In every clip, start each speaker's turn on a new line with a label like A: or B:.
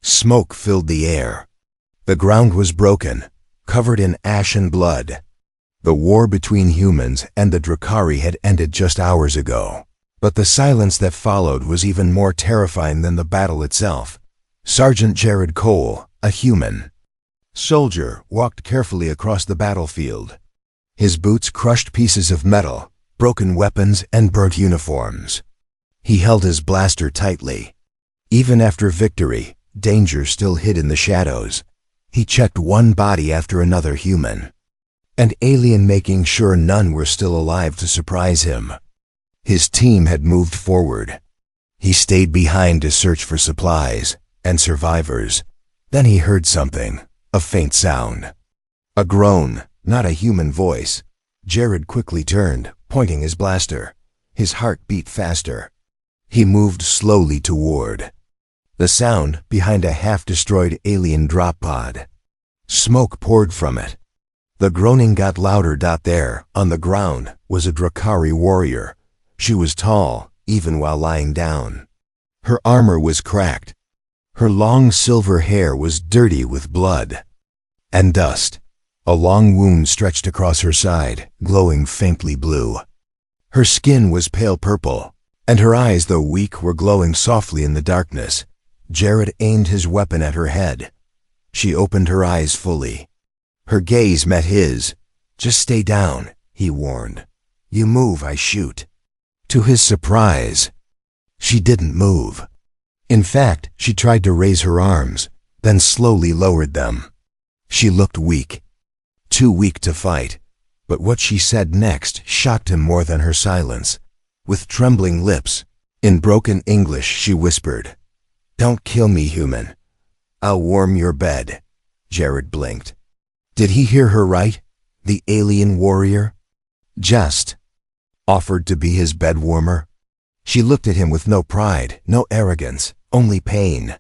A: Smoke filled the air. The ground was broken, covered in ash and blood. The war between humans and the Drakari had ended just hours ago. But the silence that followed was even more terrifying than the battle itself. Sergeant Jared Cole, a human soldier, walked carefully across the battlefield. His boots crushed pieces of metal, broken weapons, and burnt uniforms. He held his blaster tightly. Even after victory, danger still hid in the shadows. He checked one body after another human, and alien, making sure none were still alive to surprise him. His team had moved forward. He stayed behind to search for supplies and survivors. Then he heard something, a faint sound. A groan, not a human voice. Jared quickly turned, pointing his blaster. His heart beat faster. He moved slowly toward the sound behind a half-destroyed alien drop pod. Smoke poured from it. The groaning got louder. There, on the ground, was a Drakari warrior. She was tall, even while lying down. Her armor was cracked. Her long silver hair was dirty with blood and dust. A long wound stretched across her side, glowing faintly blue. Her skin was pale purple, and her eyes, though weak, were glowing softly in the darkness. Jared aimed his weapon at her head. She opened her eyes fully. Her gaze met his. "Just stay down," he warned. "You move, I shoot." To his surprise, she didn't move. In fact, she tried to raise her arms, then slowly lowered them. She looked weak, too weak to fight, but what she said next shocked him more than her silence. With trembling lips, in broken English, she whispered, "Don't kill me, human. I'll warm your bed." Jared blinked. Did he hear her right? The alien warrior just offered to be his bed warmer? She looked at him with no pride, no arrogance, only pain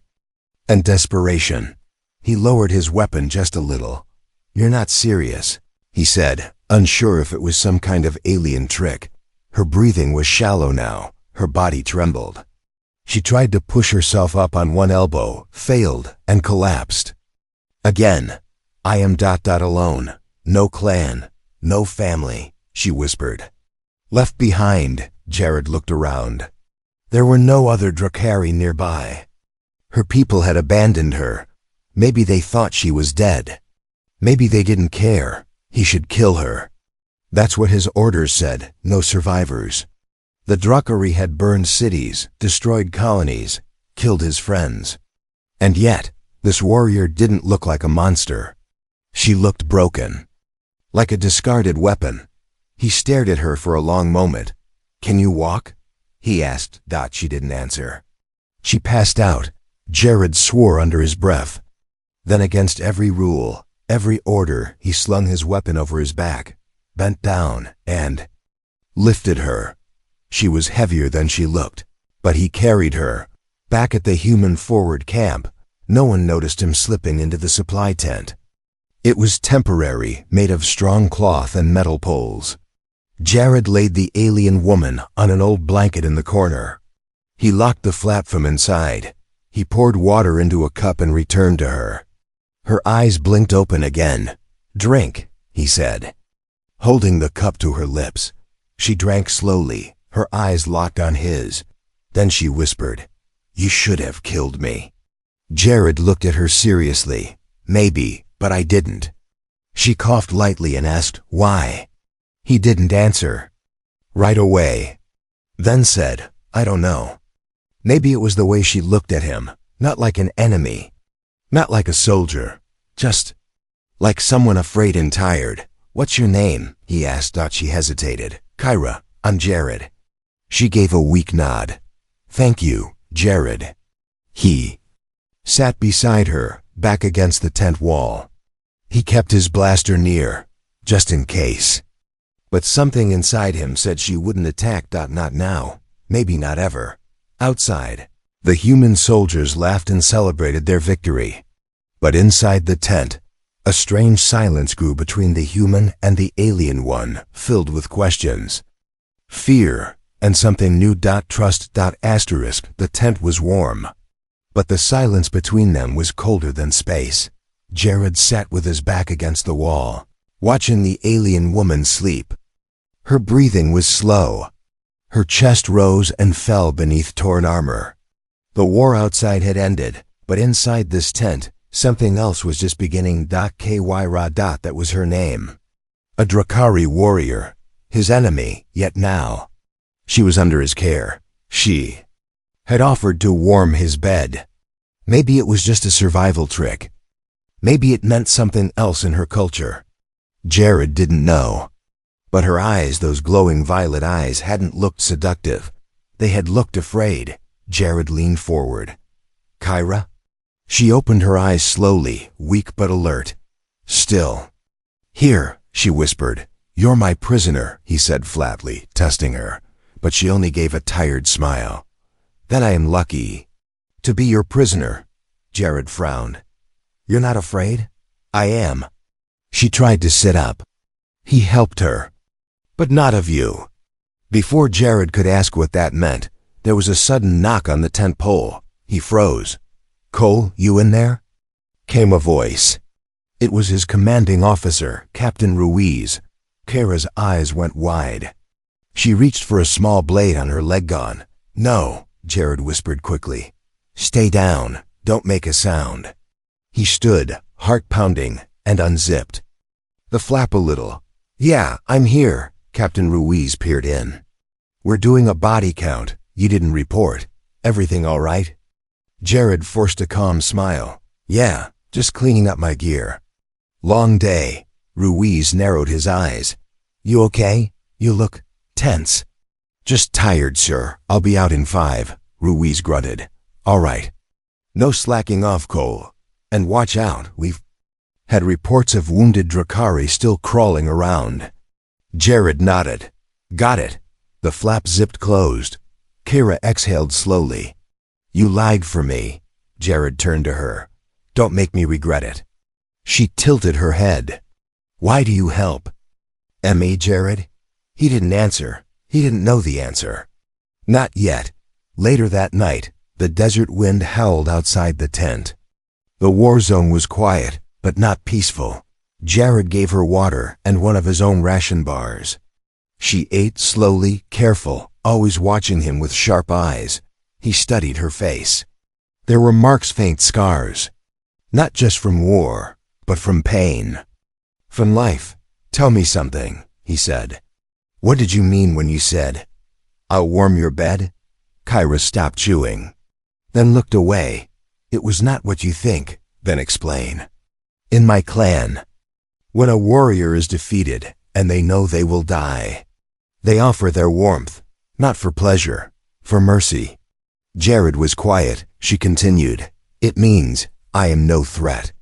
A: and desperation. He lowered his weapon just a little. "You're not serious," he said, unsure if it was some kind of alien trick. Her breathing was shallow now. Her body trembled. She tried to push herself up on one elbow, failed, and collapsed. Again. "I am alone. No clan. No family," she whispered. Left behind, Jared looked around. There were no other Drakari nearby. Her people had abandoned her. Maybe they thought she was dead. Maybe they didn't care. He should kill her. That's what his orders said, no survivors. The Drakari had burned cities, destroyed colonies, killed his friends. And yet, this warrior didn't look like a monster. She looked broken, like a discarded weapon. He stared at her for a long moment. "Can you walk?" he asked. She didn't answer. She passed out. Jared swore under his breath. Then, against every rule, every order, he slung his weapon over his back, bent down, and lifted her. She was heavier than she looked, but he carried her. Back at the human forward camp, no one noticed him slipping into the supply tent. It was temporary, made of strong cloth and metal poles. Jared laid the alien woman on an old blanket in the corner. He locked the flap from inside. He poured water into a cup and returned to her. Her eyes blinked open again. "Drink," he said, holding the cup to her lips. She drank slowly, her eyes locked on his. Then she whispered, "You should have killed me." Jared looked at her seriously. "Maybe, but I didn't." She coughed lightly and asked, "Why?" He didn't answer right away, then said, "I don't know." Maybe it was the way she looked at him, not like an enemy, not like a soldier, just like someone afraid and tired. "What's your name?" he asked. She hesitated. "Kyra, I'm Jared." She gave a weak nod. "Thank you, Jared." He sat beside her, back against the tent wall. He kept his blaster near, just in case. But something inside him said she wouldn't attack. Not now, maybe not ever. Outside, the human soldiers laughed and celebrated their victory. But inside the tent, a strange silence grew between the human and the alien one, filled with questions, fear, and something new. Trust. The tent was warm, But the silence between them was colder than space. Jared sat with his back against the wall, watching the alien woman sleep. Her breathing was slow. Her chest rose and fell beneath torn armor. The war outside had ended, but inside this tent, something else was just beginning. Kyra. That was her name. A Drakari warrior, his enemy, yet now she was under his care. She had offered to warm his bed. Maybe it was just a survival trick. Maybe it meant something else in her culture. Jared didn't know. But her eyes, those glowing violet eyes, hadn't looked seductive. They had looked afraid. Jared leaned forward. Kyra? She opened her eyes slowly, weak but alert. Still. Here, she whispered. You're my prisoner, he said flatly, testing her. But she only gave a tired smile. Then I am lucky to be your prisoner. Jared frowned. You're not afraid? I am. She tried to sit up. He helped her. But not of you. Before Jared could ask what that meant, there was a sudden knock on the tent pole. He froze. Cole, you in there? Came a voice. It was his commanding officer, Captain Ruiz. Kara's eyes went wide. She reached for a small blade on her leg gun. No, Jared whispered quickly. Stay down. Don't make a sound. He stood, heart pounding, and unzipped the flap a little. Yeah, I'm here. Captain Ruiz peered in. We're doing a body count. You didn't report. Everything all right? Jared forced a calm smile. Yeah, just cleaning up my gear. Long day. Ruiz narrowed his eyes. You okay? You look tense. Just tired, sir. I'll be out in 5, Ruiz grunted. All right. No slacking off, Cole. And watch out, we've had reports of wounded Drakari still crawling around. Jared nodded. Got it. The flap zipped closed. Kara exhaled slowly. You lied for me. Jared turned to her. Don't make me regret it. She tilted her head. Why do you help? Me, Jared? He didn't answer. He didn't know the answer. Not yet. Later that night, the desert wind howled outside the tent. The war zone was quiet, but not peaceful. Jared gave her water and one of his own ration bars. She ate slowly, careful, always watching him with sharp eyes. He studied her face. There were marks, faint scars. Not just from war, but from pain. From life. Tell me something, he said. What did you mean when you said, I'll warm your bed? Kyra stopped chewing. Then looked away. It was not what you think. Then explain. In my clan, when a warrior is defeated and they know they will die, they offer their warmth, not for pleasure, for mercy. Jared was quiet. She continued. It means I am no threat.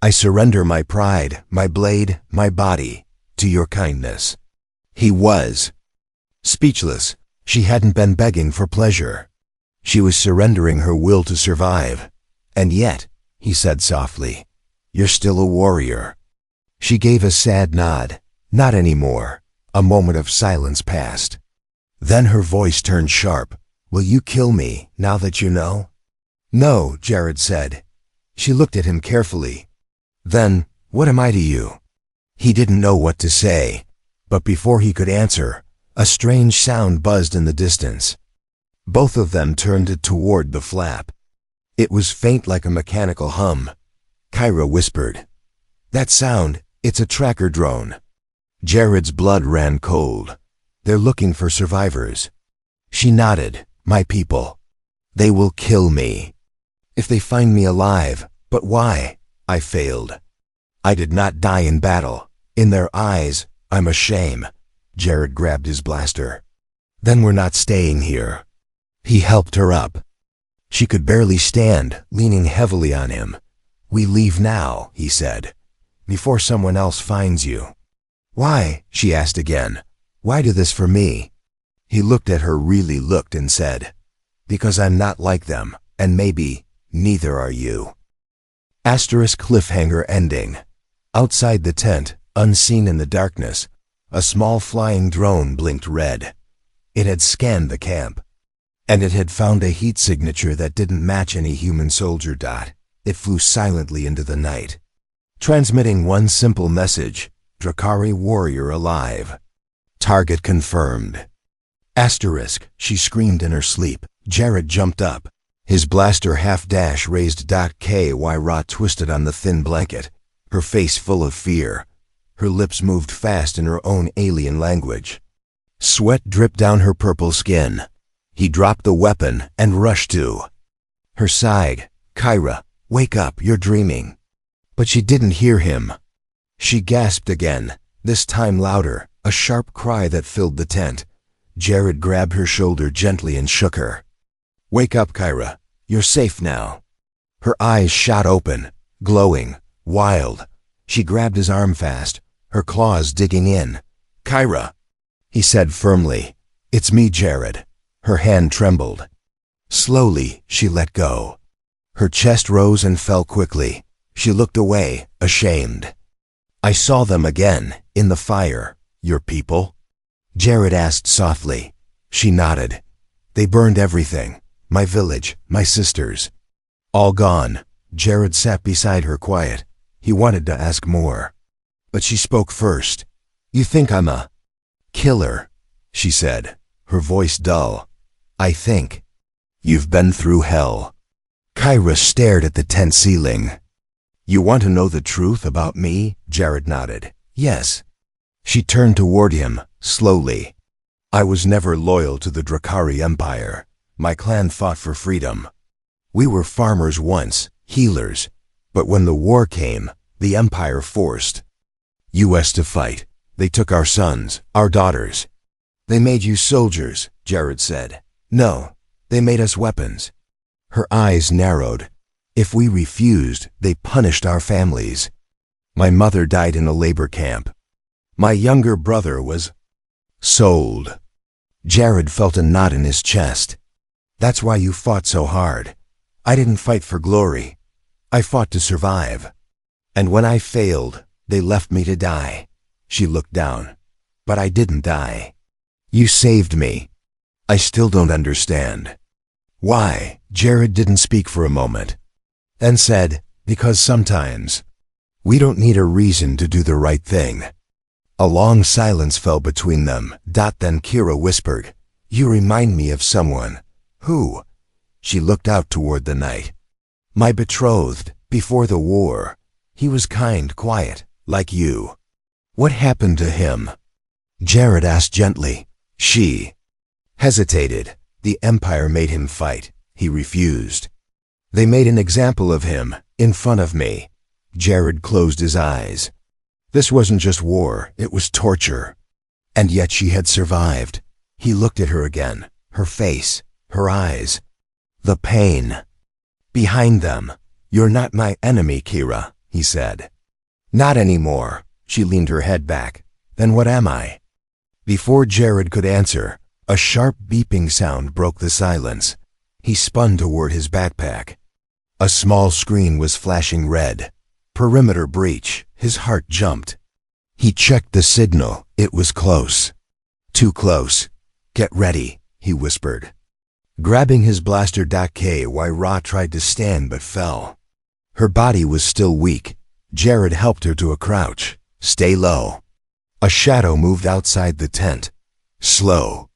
A: I surrender my pride, my blade, my body, to your kindness. He was speechless. She hadn't been begging for pleasure. She was surrendering her will to survive. And yet, he said softly, you're still a warrior. She gave a sad nod. Not anymore. A moment of silence passed. Then her voice turned sharp. Will you kill me, now that you know? No, Jared said. She looked at him carefully. Then, what am I to you? He didn't know what to say, but before he could answer, a strange sound buzzed in the distance. Both of them turned toward the flap. It was faint like a mechanical hum. Kyra whispered, that sound, it's a tracker drone. Jared's blood ran cold. They're looking for survivors. She nodded. My people. They will kill me. If they find me alive. But why? I failed. I did not die in battle. In their eyes, I'm a shame. Jared grabbed his blaster. Then we're not staying here. He helped her up. She could barely stand, leaning heavily on him. We leave now, he said, before someone else finds you. Why? She asked again. Why do this for me? He looked at her, really looked, and said, because I'm not like them, and maybe neither are you. Asterisk cliffhanger ending. Outside the tent, unseen in the darkness, a small flying drone blinked red. It had scanned the camp. and it had found a heat signature that didn't match any human soldier. It flew silently into the night, transmitting one simple message: Drakari warrior alive. Target confirmed. Asterisk, she screamed in her sleep. Jared jumped up. His blaster half-dash raised. Kyra twisted on the thin blanket, her face full of fear. Her lips moved fast in her own alien language. Sweat dripped down her purple skin. He dropped the weapon and rushed to her side. Kyra, wake up, you're dreaming. But she didn't hear him. She gasped again, this time louder, a sharp cry that filled the tent. Jared grabbed her shoulder gently and shook her. Wake up, Kyra. You're safe now. Her eyes shot open, glowing, wild. She grabbed his arm fast, her claws digging in. Kyra, he said firmly. It's me, Jared. Her hand trembled. Slowly, she let go. Her chest rose and fell quickly. She looked away, ashamed. I saw them again, in the fire. Your people? Jared asked softly. She nodded. They burned everything. My village, my sisters. All gone. Jared sat beside her quiet. He wanted to ask more. But she spoke first. You think I'm a killer, she said, her voice dull. I think. You've been through hell. Kyra stared at the tent ceiling. You want to know the truth about me? Jared nodded. Yes. She turned toward him, slowly. I was never loyal to the Drakari Empire. My clan fought for freedom. We were farmers once, healers. But when the war came, the Empire forced us to fight. They took our sons, our daughters. They made you soldiers, Jared said. No, they made us weapons. Her eyes narrowed. If we refused, they punished our families. My mother died in a labor camp. My younger brother was sold. Jared felt a knot in his chest. That's why you fought so hard. I didn't fight for glory. I fought to survive. And when I failed, they left me to die. She looked down. But I didn't die. You saved me. I still don't understand. Why? Jared didn't speak for a moment. Then said, because sometimes we don't need a reason to do the right thing. A long silence fell between them. Then Kyra whispered, You remind me of someone. Who? She looked out toward the night. My betrothed, before the war. He was kind, quiet, like you. What happened to him? Jared asked gently. She hesitated. The Empire made him fight. He refused. They made an example of him, in front of me. Jared closed his eyes. This wasn't just war, it was torture. And yet she had survived. He looked at her again, her face, her eyes. The pain. Behind them. You're not my enemy, Kyra, he said. Not anymore. She leaned her head back. Then what am I? Before Jared could answer, a sharp beeping sound broke the silence. He spun toward his backpack. A small screen was flashing red. Perimeter breach. His heart jumped. He checked the signal. It was close. Too close. Get ready, he whispered. Grabbing his blaster, Kyra tried to stand but fell. Her body was still weak. Jared helped her to a crouch. Stay low. A shadow moved outside the tent. Slow.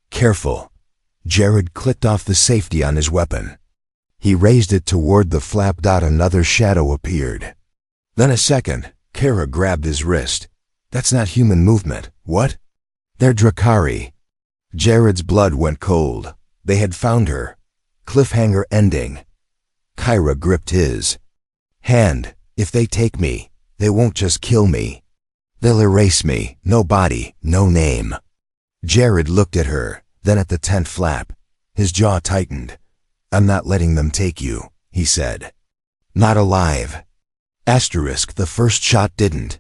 A: Careful. Jared clicked off the safety on his weapon. He raised it toward the flap. Another shadow appeared. Then a second. Kyra grabbed his wrist. That's not human movement. What? They're Drakari. Jared's blood went cold. They had found her. Cliffhanger ending. Kyra gripped his hand. If they take me, they won't just kill me. They'll erase me. No body, no name. Jared looked at her, then at the tent flap. His jaw tightened. I'm not letting them take you, he said. Not alive. Asterisk, the first shot didn't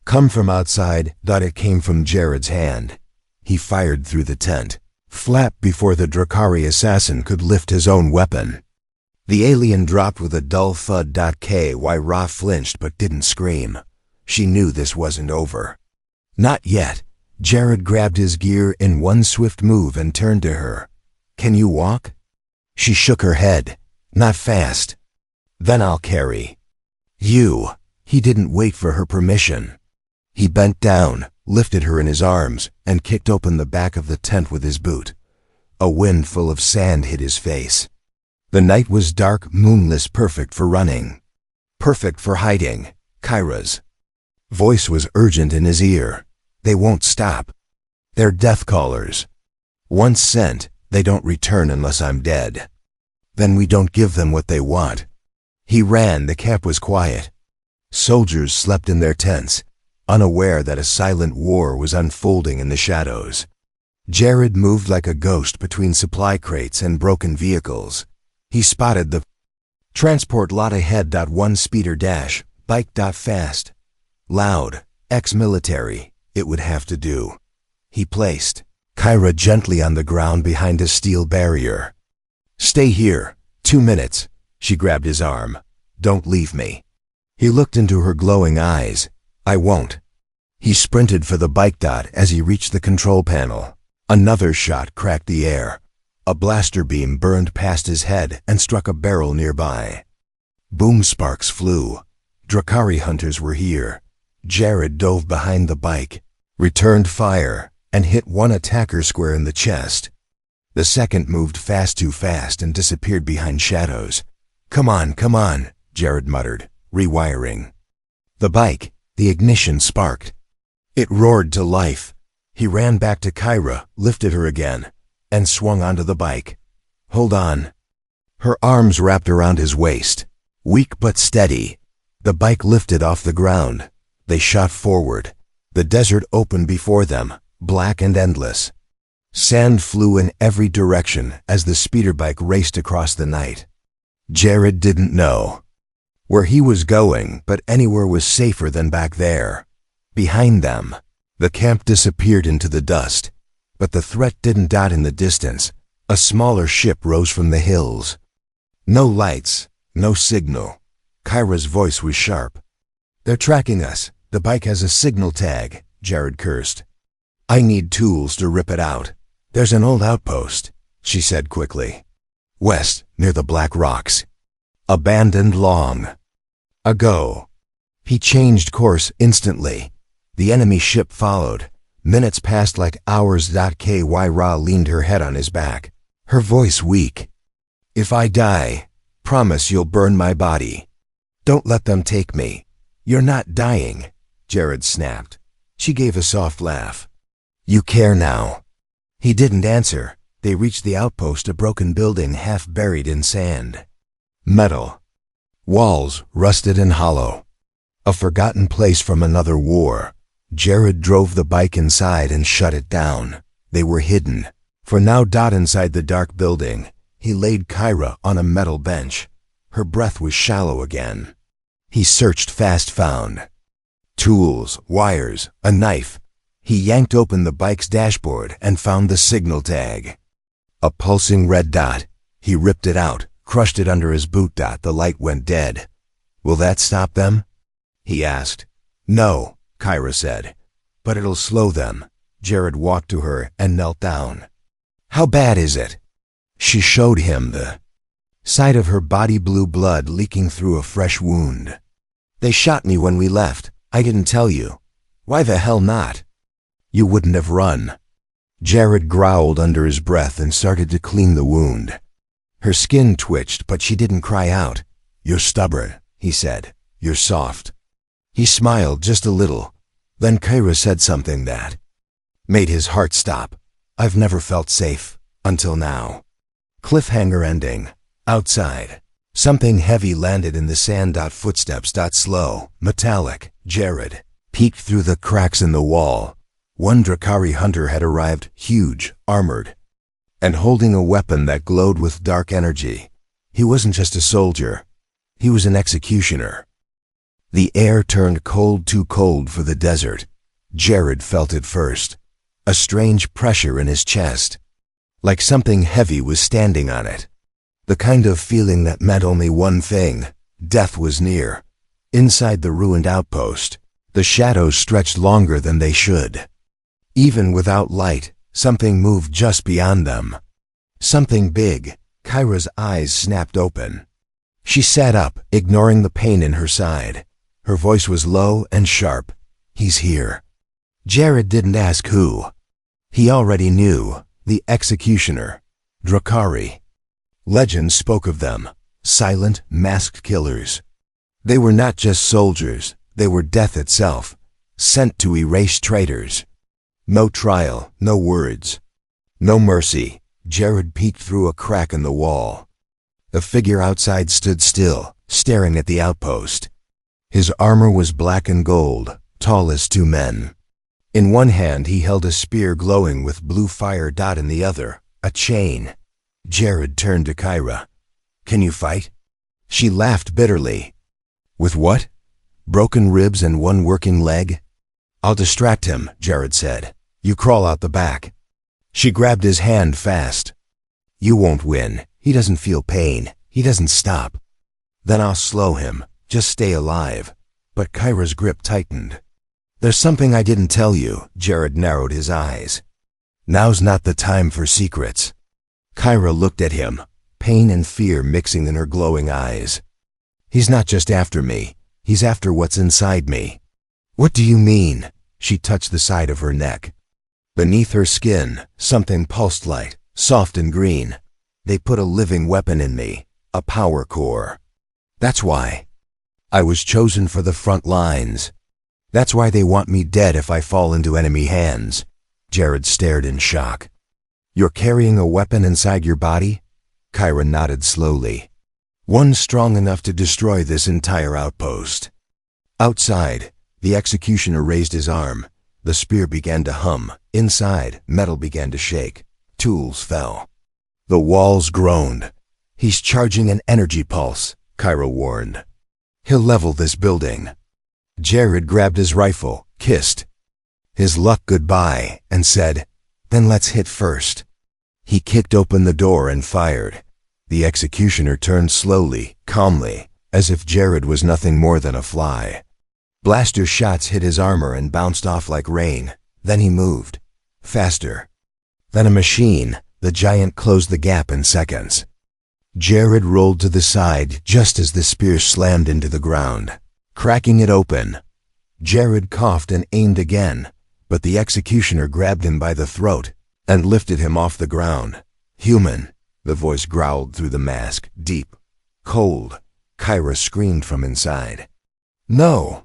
A: come from outside. It came from Jared's hand. He fired through the tent flap before the Drakari assassin could lift his own weapon. The alien dropped with a dull thud. Kyra flinched but didn't scream. She knew this wasn't over. Not yet. Jared grabbed his gear in one swift move and turned to her. Can you walk? She shook her head. Not fast. Then I'll carry you. He didn't wait for her permission. He bent down, lifted her in his arms, and kicked open the back of the tent with his boot. A wind full of sand hit his face. The night was dark, moonless, perfect for running. Perfect for hiding. Kyra's voice was urgent in his ear. They won't stop. They're death callers. Once sent, they don't return unless I'm dead. Then we don't give them what they want. He ran. The camp was quiet. Soldiers slept in their tents, unaware that a silent war was unfolding in the shadows. Jared moved like a ghost between supply crates and broken vehicles. He spotted the transport lot ahead. One speeder dash, bike. Fast. Loud. Ex-military. It would have to do. He placed Kyra gently on the ground behind a steel barrier. Stay here. 2 minutes. She grabbed his arm. Don't leave me. He looked into her glowing eyes. I won't. He sprinted for the bike. As he reached the control panel, another shot cracked the air. A blaster beam burned past his head and struck a barrel nearby. Boom sparks flew. Drakari hunters were here. Jared dove behind the bike, returned fire, and hit one attacker square in the chest. The second moved too fast and disappeared behind shadows. Come on, Jared muttered, rewiring the bike. The ignition sparked. It roared to life. He ran back to Kyra, lifted her again, and swung onto the bike. Hold on. Her arms wrapped around his waist. Weak but steady. The bike lifted off the ground. They shot forward. The desert opened before them, black and endless. Sand flew in every direction as the speeder bike raced across the night. Jared didn't know where he was going, but anywhere was safer than back there. Behind them, the camp disappeared into the dust, but the threat didn't die in the distance. A smaller ship rose from the hills. No lights, no signal. Kyra's voice was sharp. They're tracking us. The bike has a signal tag, Jared cursed. I need tools to rip it out. There's an old outpost, she said quickly. West, near the Black Rocks. Abandoned long ago. He changed course instantly. The enemy ship followed. Minutes passed like hours. Kyra leaned her head on his back, her voice weak. If I die, promise you'll burn my body. Don't let them take me. You're not dying, Jared snapped. She gave a soft laugh. You care now. He didn't answer. They reached the outpost, a broken building half buried in sand. Metal. Walls rusted and hollow. A forgotten place from another war. Jared drove the bike inside and shut it down. They were hidden. For now. Inside the dark building, he laid Kyra on a metal bench. Her breath was shallow again. He searched, found tools, wires, a knife. He yanked open the bike's dashboard and found the signal tag. A pulsing red dot. He ripped it out, crushed it under his boot. The light went dead. Will that stop them? He asked. No, Kyra said. But it'll slow them. Jared walked to her and knelt down. How bad is it? She showed him the sight of her body, blue blood leaking through a fresh wound. They shot me when we left. I didn't tell you. Why the hell not? You wouldn't have run. Jared growled under his breath and started to clean the wound. Her skin twitched, but she didn't cry out. You're stubborn, he said. You're soft. He smiled just a little. Then Kyra said something that made his heart stop. I've never felt safe, until now. Cliffhanger ending. Outside. Something heavy landed in the sand. Footsteps. Slow, metallic. Jared peeked through the cracks in the wall. One Drakari hunter had arrived, huge, armored, and holding a weapon that glowed with dark energy. He wasn't just a soldier. He was an executioner. The air turned cold, too cold for the desert. Jared felt it first. A strange pressure in his chest. Like something heavy was standing on it. The kind of feeling that meant only one thing. Death was near. Inside the ruined outpost, the shadows stretched longer than they should. Even without light, something moved just beyond them. Something big. Kyra's eyes snapped open. She sat up, ignoring the pain in her side. Her voice was low and sharp. He's here. Jared didn't ask who. He already knew. The executioner. Drakari. Legend spoke of them. Silent, masked killers. They were not just soldiers. They were death itself. Sent to erase traitors. No trial, no words. No mercy. Jared peeked through a crack in the wall. The figure outside stood still, staring at the outpost. His armor was black and gold, tall as two men. In one hand he held a spear glowing with blue fire dot in the other, a chain. Jared turned to Kyra. "Can you fight?" She laughed bitterly. "With what? Broken ribs and one working leg?" "I'll distract him," Jared said. "You crawl out the back." She grabbed his hand fast. "You won't win. He doesn't feel pain. He doesn't stop." "Then I'll slow him. Just stay alive." But Kyra's grip tightened. "There's something I didn't tell you," Jared narrowed his eyes. "Now's not the time for secrets." Kyra looked at him, pain and fear mixing in her glowing eyes. "He's not just after me. He's after what's inside me." "What do you mean?" She touched the side of her neck. Beneath her skin, something pulsed light, soft and green. "They put a living weapon in me, a power core. That's why. I was chosen for the front lines. That's why they want me dead if I fall into enemy hands." Jared stared in shock. "You're carrying a weapon inside your body?" Kyra nodded slowly. "One strong enough to destroy this entire outpost." Outside, the executioner raised his arm. The spear began to hum. Inside, metal began to shake. Tools fell. The walls groaned. "He's charging an energy pulse," Kyra warned. "He'll level this building." Jared grabbed his rifle, kissed his luck goodbye, and said, "Then let's hit first." He kicked open the door and fired. The executioner turned slowly, calmly, as if Jared was nothing more than a fly. Blaster shots hit his armor and bounced off like rain. Then he moved. Faster. Than a machine, the giant closed the gap in seconds. Jared rolled to the side just as the spear slammed into the ground, cracking it open. Jared coughed and aimed again, but the executioner grabbed him by the throat and lifted him off the ground. "Human," the voice growled through the mask, deep, cold. Kyra screamed from inside. "No!"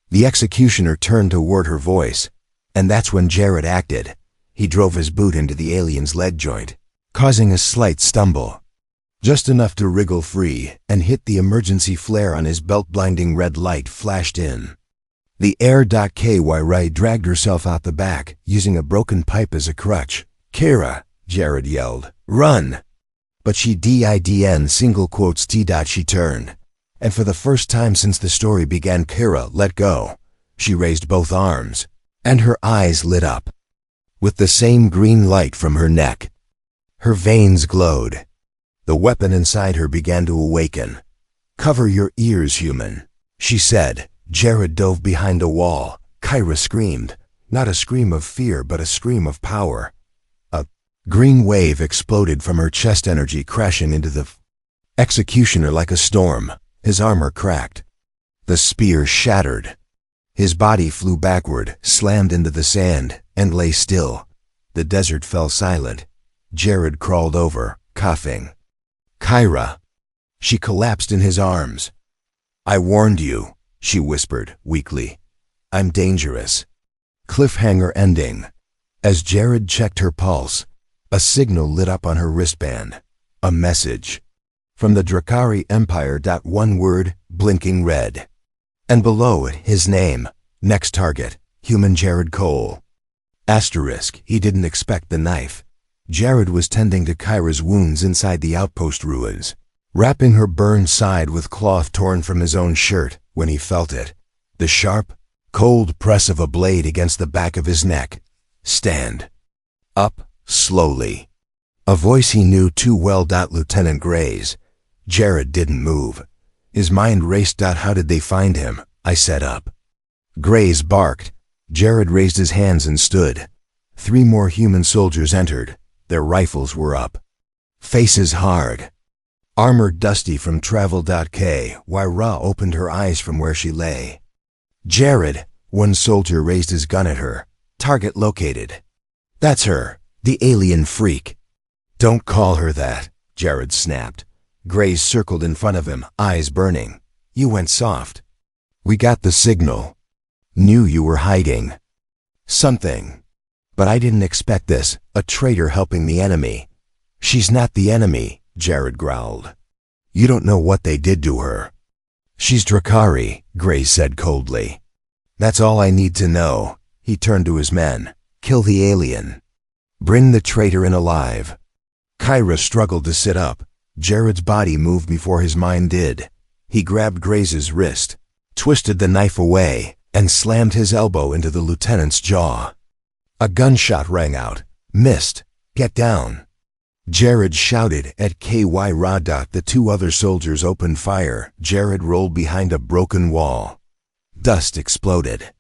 A: The executioner turned toward her voice, and that's when Jared acted. He drove his boot into the alien's leg joint, causing a slight stumble. Just enough to wriggle free and hit the emergency flare on his belt. Blinding red light flashed in. The Air.Ky Ray dragged herself out the back, using a broken pipe as a crutch. "Kyra," Jared yelled, "run!" But she didn't single quotes T. She turned. And for the first time since the story began, Kyra let go. She raised both arms, and her eyes lit up with the same green light from her neck. Her veins glowed. The weapon inside her began to awaken. "Cover your ears, human," she said. Jared dove behind a wall. Kyra screamed, not a scream of fear but a scream of power. A green wave exploded from her chest, energy crashing into the executioner like a storm. His armor cracked. The spear shattered. His body flew backward, slammed into the sand, and lay still. The desert fell silent. Jared crawled over, coughing. "Kyra." She collapsed in his arms. "I warned you," she whispered, weakly. "I'm dangerous." Cliffhanger ending. As Jared checked her pulse, a signal lit up on her wristband. A message. From the Drakari Empire. One word, blinking red. And below it, his name. Next target, human Jared Cole. Asterisk, he didn't expect the knife. Jared was tending to Kyra's wounds inside the outpost ruins, wrapping her burned side with cloth torn from his own shirt when he felt it. The sharp, cold press of a blade against the back of his neck. "Stand up, slowly." A voice he knew too well. Lieutenant Gray's. Jared didn't move. His mind raced. "How did they find him?" I set up. Gray's barked. Jared raised his hands and stood. 3 more human soldiers entered. Their rifles were up. Faces hard. Armor dusty from travel.k. Why Ra opened her eyes from where she lay. Jared, one soldier raised his gun at her. Target located. That's her, the alien freak. Don't call her that, Jared snapped. Grays circled in front of him, eyes burning. You went soft. We got the signal. Knew you were hiding. Something. But I didn't expect this, a traitor helping the enemy. She's not the enemy, Jared growled. You don't know what they did to her. She's Drakari, Grays said coldly. That's all I need to know. He turned to his men. Kill the alien. Bring the traitor in alive. Kyra struggled to sit up. Jared's body moved before his mind did. He grabbed Grays's wrist, twisted the knife away, and slammed his elbow into the lieutenant's jaw. A gunshot rang out. Missed. Get down. Jared shouted at KY Radat. The two other soldiers opened fire. Jared rolled behind a broken wall. Dust exploded.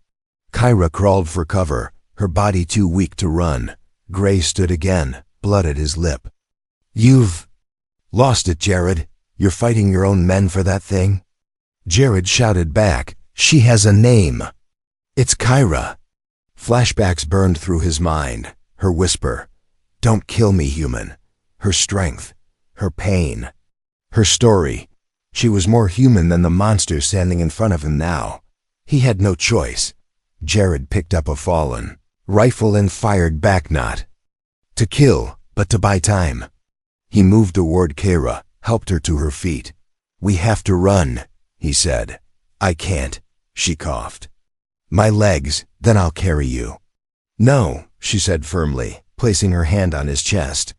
A: Kyra crawled for cover, her body too weak to run. Gray stood again, blood at his lip. You've lost it, Jared. You're fighting your own men for that thing? Jared shouted back. She has a name. It's Kyra. Flashbacks burned through his mind. Her whisper. Don't kill me, human. Her strength. Her pain. Her story. She was more human than the monster standing in front of him now. He had no choice. Jared picked up a fallen rifle and fired back, not to kill, but to buy time. He moved toward Kyra, helped her to her feet. We have to run, he said. I can't, she coughed. My legs, then I'll carry you. No, she said firmly, placing her hand on his chest.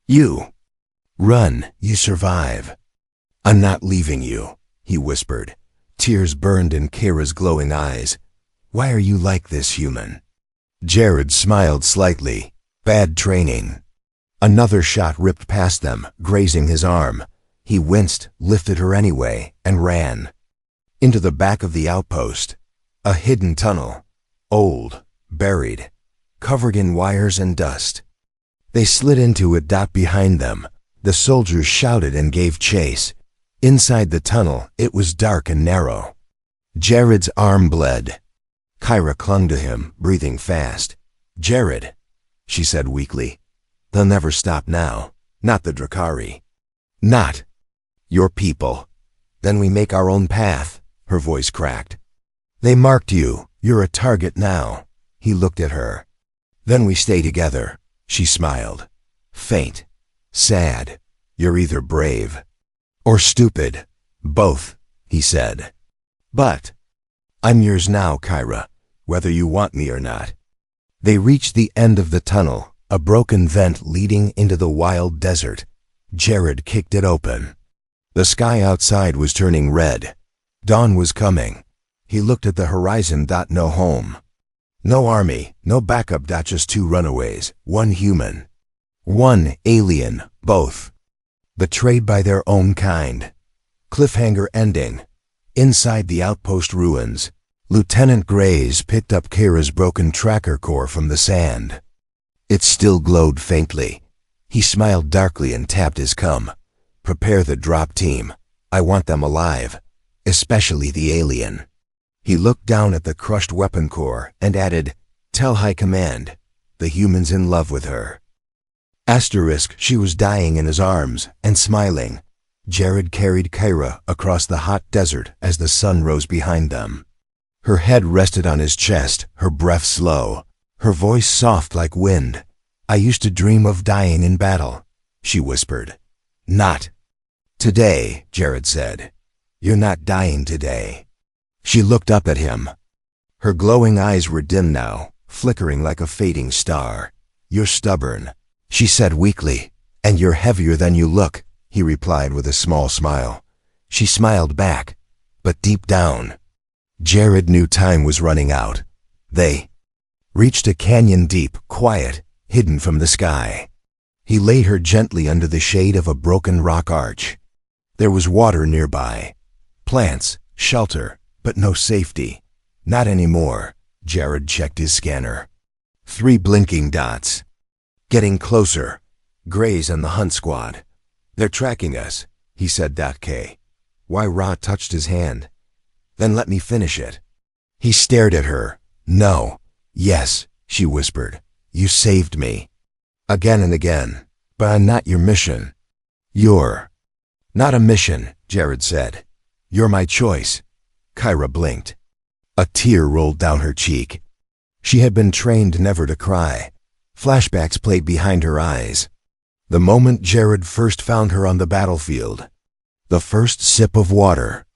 A: You run, you survive. I'm not leaving you, he whispered. Tears burned in Kyra's glowing eyes. Why are you like this, human? Jared smiled slightly. Bad training. Another shot ripped past them, grazing his arm. He winced, lifted her anyway, and ran. Into the back of the outpost. A hidden tunnel. Old, buried, covered in wires and dust. They slid into it. Behind them, the soldiers shouted and gave chase. Inside the tunnel, it was dark and narrow. Jared's arm bled. Kyra clung to him, breathing fast. Jared, she said weakly. They'll never stop now. Not the Drakari. Not your people. Then we make our own path, her voice cracked. They marked you. You're a target now. He looked at her. Then we stay together, she smiled. Faint. Sad. You're either brave or stupid. Both, he said. But I'm yours now, Kyra, whether you want me or not. They reached the end of the tunnel, a broken vent leading into the wild desert. Jared kicked it open. The sky outside was turning red. Dawn was coming. He looked at the horizon. No home. No army, no backup. Just two runaways, one human. One alien, both. Betrayed by their own kind. Cliffhanger ending. Inside the outpost ruins, Lieutenant Grays picked up Kyra's broken tracker core from the sand. It still glowed faintly. He smiled darkly and tapped his cum. Prepare the drop team. I want them alive. Especially the alien. He looked down at the crushed weapon core and added, Tell High Command, the human's in love with her. Asterisk, she was dying in his arms and smiling. Jared carried Kyra across the hot desert as the sun rose behind them. Her head rested on his chest, her breath slow, her voice soft like wind. I used to dream of dying in battle, she whispered. Not today, Jared said. You're not dying today. She looked up at him. Her glowing eyes were dim now, flickering like a fading star. You're stubborn, she said weakly. And you're heavier than you look, he replied with a small smile. She smiled back, but deep down, Jared knew time was running out. They reached a canyon deep, quiet, hidden from the sky. He laid her gently under the shade of a broken rock arch. There was water nearby. Plants, shelter, but no safety. Not anymore. Jared checked his scanner. 3 blinking dots. Getting closer. Gray's and the hunt squad. They're tracking us, he said. K. Y. Ra touched his hand. Then let me finish it. He stared at her. No. Yes, she whispered. You saved me. Again and again. But I'm not your mission. You're not a mission, Jared said. You're my choice. Kyra blinked. A tear rolled down her cheek. She had been trained never to cry. Flashbacks played behind her eyes. The moment Jared first found her on the battlefield. The first sip of water.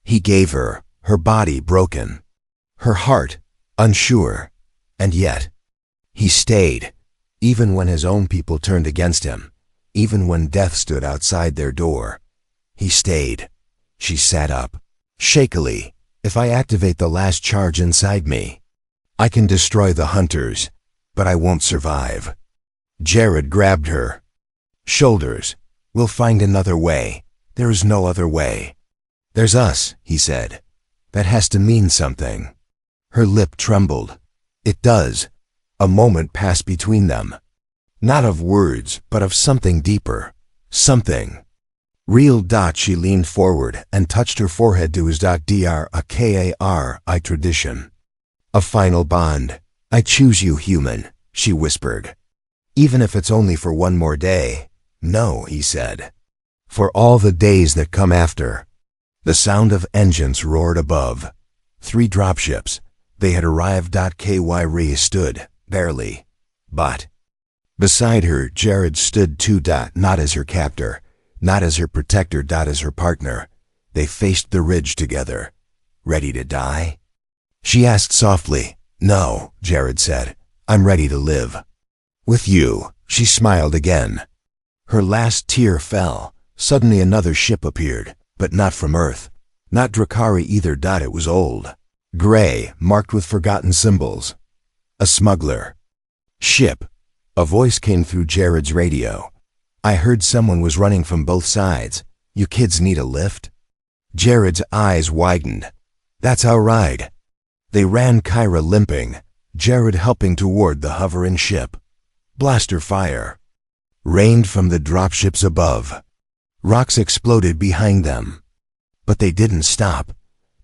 A: He gave her, her body broken. Her heart, unsure. And yet, he stayed, even when his own people turned against him, even when death stood outside their door. He stayed. She sat up, shakily. If I activate the last charge inside me, I can destroy the hunters, but I won't survive. Jared grabbed her shoulders. We'll find another way. There is no other way. There's us, he said. That has to mean something. Her lip trembled. It does. A moment passed between them. Not of words, but of something deeper. Something real. She leaned forward and touched her forehead to his dr a kari tradition. A final bond. I choose you, human, she whispered. Even if it's only for one more day. No, he said. For all the days that come after. The sound of engines roared above. 3 dropships. They had arrived. Ky Rhea stood, barely. But beside her, Jared stood too. Not as her captor, not as her protector. As her partner. They faced the ridge together. Ready to die? She asked softly. No, Jared said. I'm ready to live. With you. She smiled again. Her last tear fell. Suddenly another ship appeared, but not from Earth. Not Drakari either. It was old. Gray, marked with forgotten symbols. A smuggler ship. A voice came through Jared's radio. I heard someone was running from both sides. You kids need a lift? Jared's eyes widened. That's our ride. They ran. Kyra limping, Jared helping toward the hovering ship. Blaster fire rained from the dropships above. Rocks exploded behind them. But they didn't stop.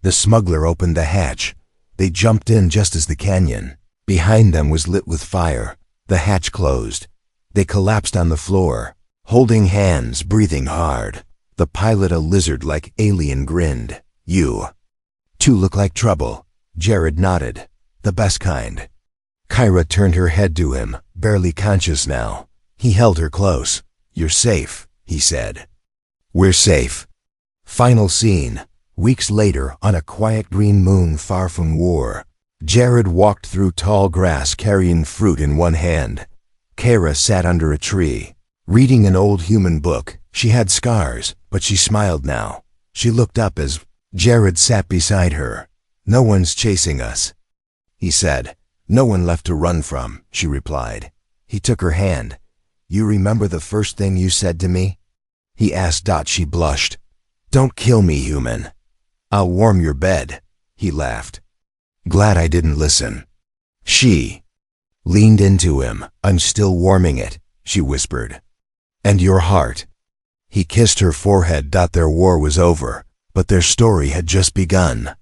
A: The smuggler opened the hatch. They jumped in just as the canyon behind them was lit with fire. The hatch closed. They collapsed on the floor, holding hands, breathing hard. The pilot, a lizard-like alien, grinned. You two look like trouble. Jared nodded. The best kind. Kyra turned her head to him, barely conscious now. He held her close. You're safe, he said. We're safe. Final scene. Weeks later, on a quiet green moon far from war. Jared walked through tall grass carrying fruit in one hand. Kyra sat under a tree, reading an old human book. She had scars, but she smiled now. She looked up as Jared sat beside her. No one's chasing us, he said. No one left to run from, she replied. He took her hand. You remember the first thing you said to me? He asked. She blushed. Don't kill me, human. I'll warm your bed, he laughed. Glad I didn't listen. She leaned into him. I'm still warming it, she whispered. And your heart. He kissed her forehead. Their war was over, but their story had just begun.